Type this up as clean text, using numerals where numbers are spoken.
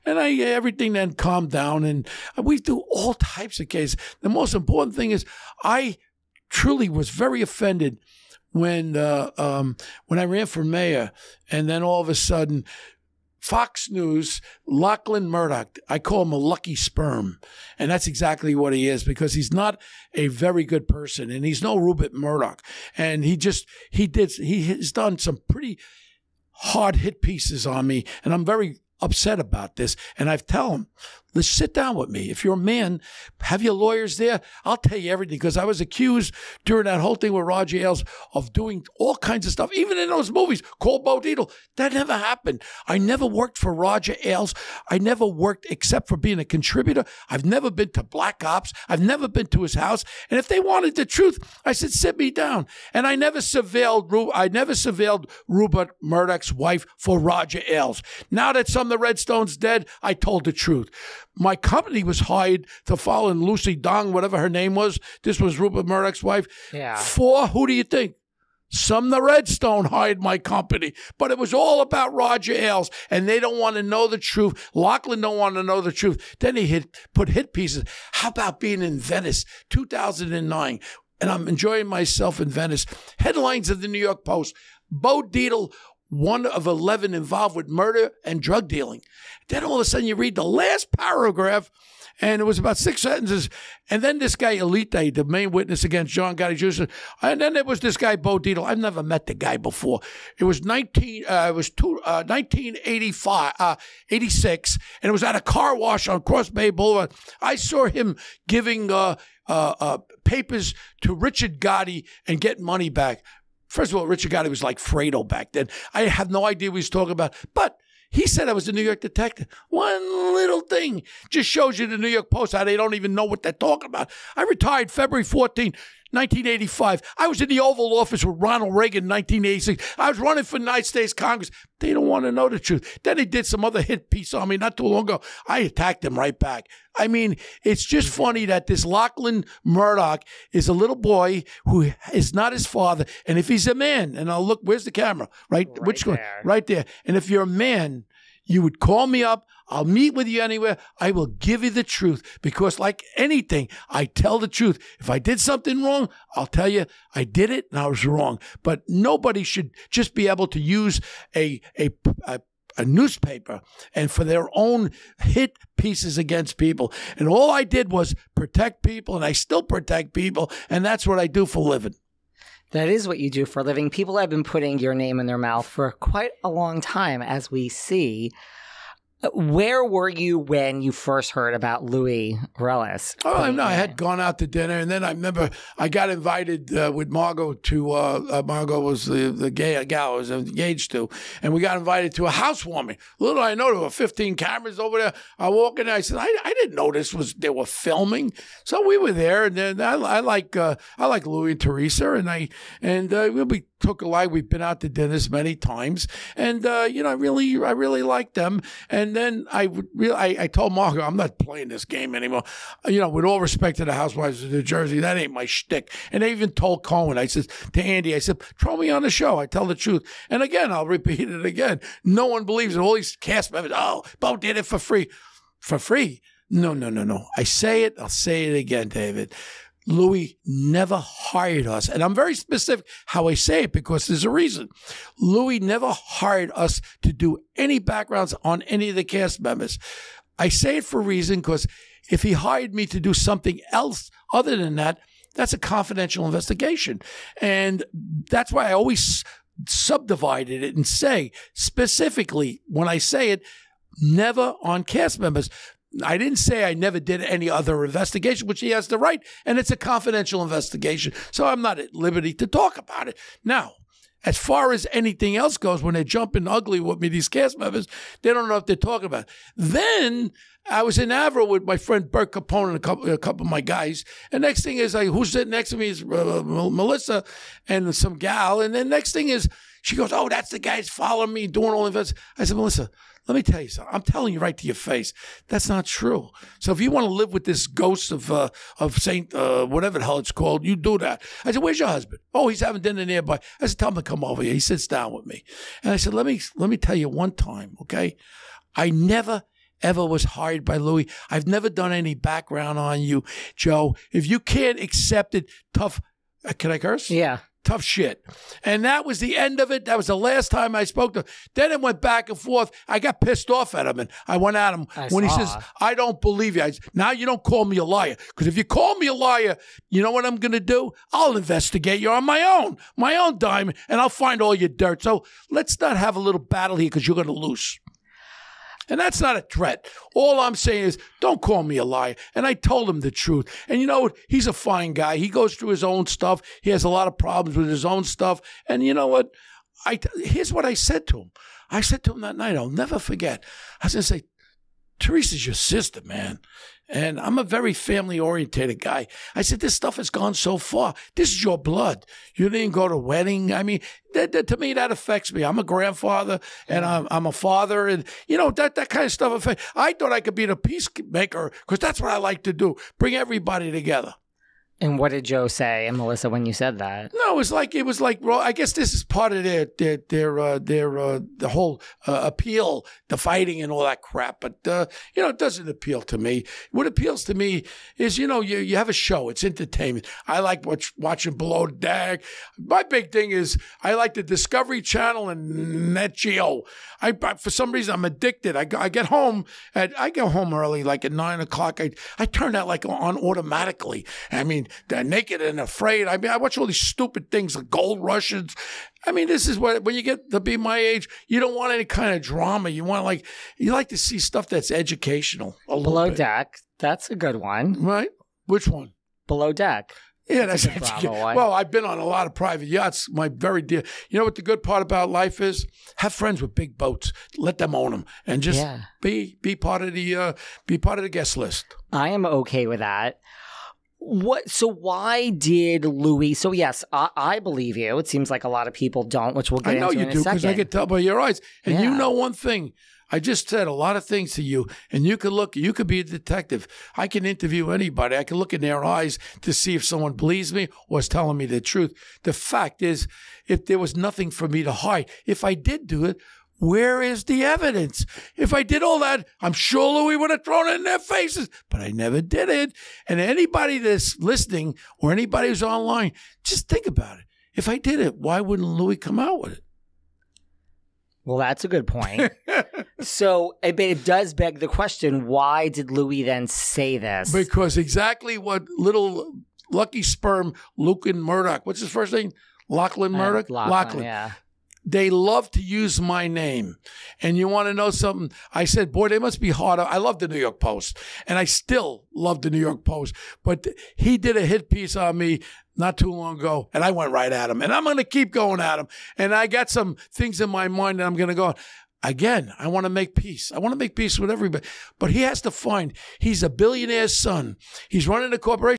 And everything then calmed down, and we do all types of cases. The most important thing is I truly was very offended when I ran for mayor, and then all of a sudden, Fox News, Lachlan Murdoch, I call him a lucky sperm. And that's exactly what he is, because he's not a very good person, and he's no Rupert Murdoch. And he has done some pretty hard hit pieces on me, and I'm very upset about this. And I've tell him, let's sit down with me. If you're a man, have your lawyers there. I'll tell you everything, because I was accused during that whole thing with Roger Ailes of doing all kinds of stuff, even in those movies called Bo Dietl. That never happened. I never worked for Roger Ailes. I never worked except for being a contributor. I've never been to Black Ops. I've never been to his house. And if they wanted the truth, I said, sit me down. And I never surveilled Rupert Murdoch's wife for Roger Ailes. Now that some of the Redstone's dead, I told the truth. My company was hired to follow in Lucy Dong, whatever her name was. This was Rupert Murdoch's wife. Yeah. For, who do you think? Some of the Redstone hired my company. But it was all about Roger Ailes, and they don't want to know the truth. Lachlan don't want to know the truth. Then he put hit pieces. How about being in Venice, 2009? And I'm enjoying myself in Venice. Headlines of the New York Post. Bo Dietl, one of 11 involved with murder and drug dealing. Then all of a sudden you read the last paragraph, and it was about 6 sentences. And then this guy, Elite, the main witness against John Gotti Jr., and then there was this guy, Bo Dietl. I've never met the guy before. It was 1986, and it was at a car wash on Cross Bay Boulevard. I saw him giving papers to Richard Gotti and getting money back. First of all, Richard Gotti was like Fredo back then. I have no idea what he's talking about. But he said I was a New York detective. One little thing just shows you the New York Post, how they don't even know what they're talking about. I retired February 14, 1985. I was in the Oval Office with Ronald Reagan in 1986. I was running for United States Congress. They don't want to know the truth. Then he did some other hit piece on me not too long ago. I attacked him right back. I mean, it's just funny that this Lachlan Murdoch is a little boy who is not his father. And if he's a man, and I'll look, where's the camera? Right which one? Right there. And if you're a man, you would call me up. I'll meet with you anywhere. I will give you the truth, because like anything, I tell the truth. If I did something wrong, I'll tell you I did it and I was wrong. But nobody should just be able to use a newspaper and for their own hit pieces against people. And all I did was protect people, and I still protect people, and that's what I do for a living. That is what you do for a living. People have been putting your name in their mouth for quite a long time, as we see. Where were you when you first heard about Louis Rellis? Oh, no, I had gone out to dinner, and then I remember I got invited with Margot to, Margot was the gay gal I was engaged to, and we got invited to a housewarming. Little I know, there were 15 cameras over there. I walk in there, I said, I didn't know they were filming. So we were there, and then I like Luis and Teresa, and we took a lie. We've been out to dinners many times, and I really like them. And then I told Margo, I'm not playing this game anymore. With all respect to the Housewives of New Jersey, that ain't my shtick. And I even told Cohen, I said to Andy, I said, throw me on the show. I tell the truth. And again, I'll repeat it again. No one believes it. All these cast members, Bo did it for free. For free? No. I say it. I'll say it again, David. Louis never hired us. And I'm very specific how I say it, because there's a reason. Louis never hired us to do any backgrounds on any of the cast members. I say it for a reason, because if he hired me to do something else other than that, that's a confidential investigation. And that's why I always subdivided it and say specifically, when I say it, never on cast members. I didn't say I never did any other investigation, which he has the right, and it's a confidential investigation, so I'm not at liberty to talk about it. Now, as far as anything else goes, when they're jumping ugly with me, these cast members, they don't know what they're talking about. Then I was in Avra with my friend Bert Capone and a couple of my guys, and next thing is, who's sitting next to me is Melissa and some gal, and then next thing is, she goes, oh, that's the guy's following me, doing all the events. I said, Melissa, let me tell you something. I'm telling you right to your face. That's not true. So if you want to live with this ghost of Saint, whatever the hell it's called, you do that. I said, where's your husband? Oh, he's having dinner nearby. I said, tell him to come over here. He sits down with me. And I said, let me tell you one time, okay? I never, ever was hired by Louis. I've never done any background on you, Joe. If you can't accept it, tough. Can I curse? Yeah. Tough shit. And that was the end of it. That was the last time I spoke to him. Then it went back and forth. I got pissed off at him, and I went at him when he says, I don't believe you. Now you don't call me a liar. Because if you call me a liar, you know what I'm going to do? I'll investigate you on my own dime, and I'll find all your dirt. So let's not have a little battle here because you're going to lose. And that's not a threat. All I'm saying is, don't call me a liar. And I told him the truth. And you know what? He's a fine guy. He goes through his own stuff. He has a lot of problems with his own stuff. And you know what? Here's what I said to him. I said to him that night, I'll never forget. I was going to say, Teresa's your sister, man. And I'm a very family-orientated guy. I said, this stuff has gone so far. This is your blood. You didn't go to a wedding. I mean, to me, that affects me. I'm a grandfather, and I'm a father. And, you know, that kind of stuff affects. I thought I could be the peacemaker because that's what I like to do, bring everybody together. And what did Joe say and Melissa when you said that? No, it was like. Well, I guess this is part of the whole appeal, the fighting and all that crap. But you know, it doesn't appeal to me. What appeals to me is, you know, you have a show. It's entertainment. I like watching Below Deck. My big thing is I like the Discovery Channel and Net Geo. For some reason I'm addicted. I get home early, like at 9 o'clock. I turn that like on automatically. I mean, they're Naked and Afraid. I mean, I watch all these stupid things like Gold Rushes. I mean, this is what, when you get to be my age, you don't want any kind of drama. You like to see stuff that's educational. Below Deck, that's a good one. Right? Which one? Below Deck. Yeah, that's well, I've been on a lot of private yachts. My very dear. You know what the good part about life is? Have friends with big boats. Let them own them, and just be part of the guest list. I am okay with that. So why did Louis? So yes, I believe you. It seems like a lot of people don't, which we'll get into in a second. I know you do because I can tell by your eyes. And you know one thing. I just said a lot of things to you, and you could be a detective. I can interview anybody. I can look in their eyes to see if someone believes me or is telling me the truth. The fact is, if there was nothing for me to hide, if I did do it, where is the evidence? If I did all that, I'm sure Louis would have thrown it in their faces, but I never did it. And anybody that's listening or anybody who's online, just think about it. If I did it, why wouldn't Louis come out with it? Well, that's a good point. So it does beg the question, why did Louis then say this? Because exactly what little lucky sperm, Lucan Murdoch, what's his first name? Lachlan Murdoch? Lachlan, yeah. They love to use my name. And you want to know something? I said, boy, they must be harder. I love the New York Post. And I still love the New York Post. But he did a hit piece on me not too long ago. And I went right at him. And I'm going to keep going at him. And I got some things in my mind that I'm going to go. Again, I want to make peace. I want to make peace with everybody. But he has to find, he's a billionaire's son. He's running a corporation.